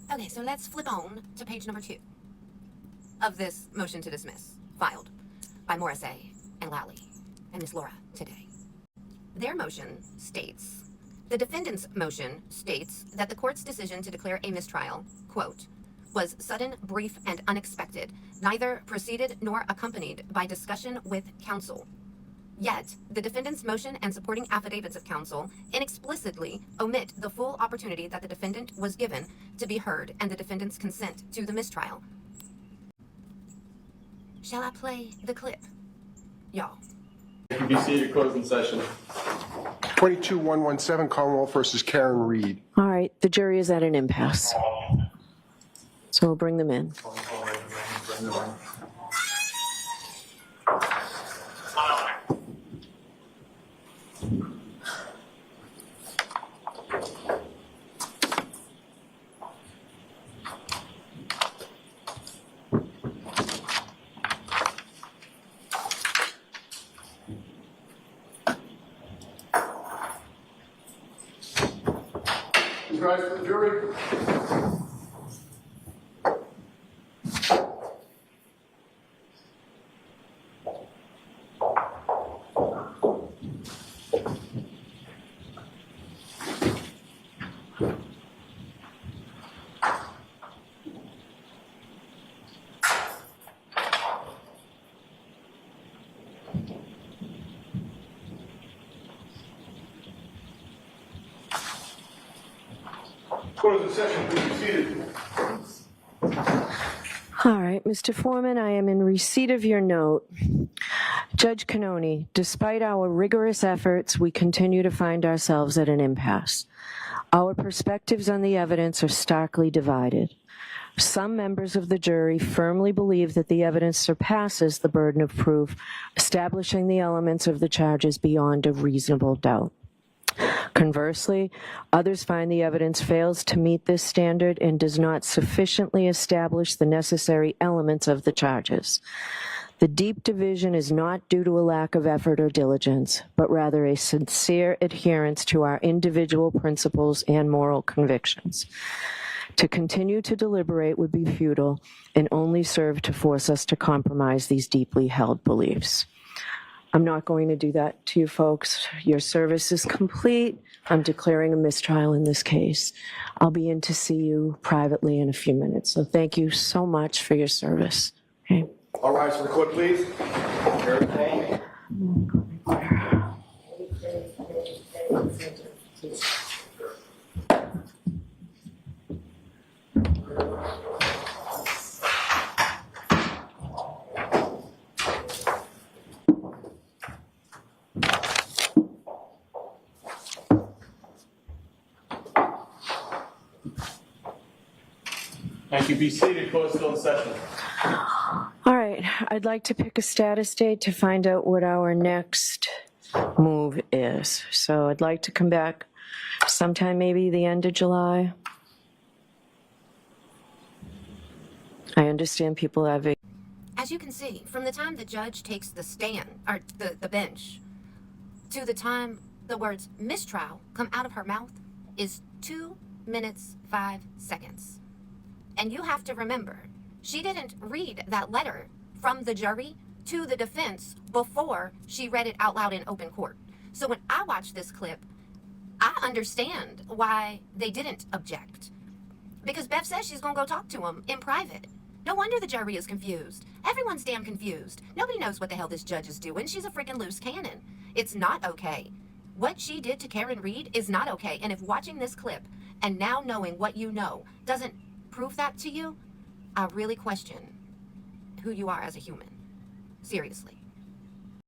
Okay, so let's flip on to page number 2 of this motion to dismiss, filed by Morrissey and Lally and Miss Laura today. Their motion states, the defendant's motion states that the court's decision to declare a mistrial, quote, was sudden, brief, and unexpected, neither preceded nor accompanied by discussion with counsel. Yet, the defendant's motion and supporting affidavits of counsel inexplicitly omit the full opportunity that the defendant was given to be heard and the defendant's consent to the mistrial. Shall I play the clip? Y'all. You can be seated, closing session. 22-117 Commonwealth versus Karen Reed. All right, the jury is at an impasse. So we'll bring them in. Please rise for the jury. Closing session, please be seated. All right, Mr. Foreman, I am in receipt of your note. Judge Cannoni, despite our rigorous efforts, we continue to find ourselves at an impasse. Our perspectives on the evidence are starkly divided. Some members of the jury firmly believe that the evidence surpasses the burden of proof, establishing the elements of the charges beyond a reasonable doubt. Conversely, others find the evidence fails to meet this standard and does not sufficiently establish the necessary elements of the charges. The deep division is not due to a lack of effort or diligence, but rather a sincere adherence to our individual principles and moral convictions. To continue to deliberate would be futile and only serve to force us to compromise these deeply held beliefs. I'm not going to do that to you folks. Your service is complete. I'm declaring a mistrial in this case. I'll be in to see you privately in a few minutes. So thank you so much for your service. Okay. All rise for the court, please. Thank you. Be seated, closing session. All right, I'd like to pick a status date to find out what our next move is. So I'd like to come back sometime maybe the end of July. I understand people have a... As you can see, from the time the judge takes the stand, or the bench, to the time the words mistrial come out of her mouth is 2 minutes, 5 seconds. And you have to remember, she didn't read that letter from the jury to the defense before she read it out loud in open court. So when I watch this clip, I understand why they didn't object. Because Bev says she's going to go talk to him in private. No wonder the jury is confused. Everyone's damn confused. Nobody knows what the hell this judge is doing. She's a freaking loose cannon. It's not okay. What she did to Karen Reed is not okay. And if watching this clip and now knowing what you know doesn't prove that to you, I really question who you are as a human. Seriously.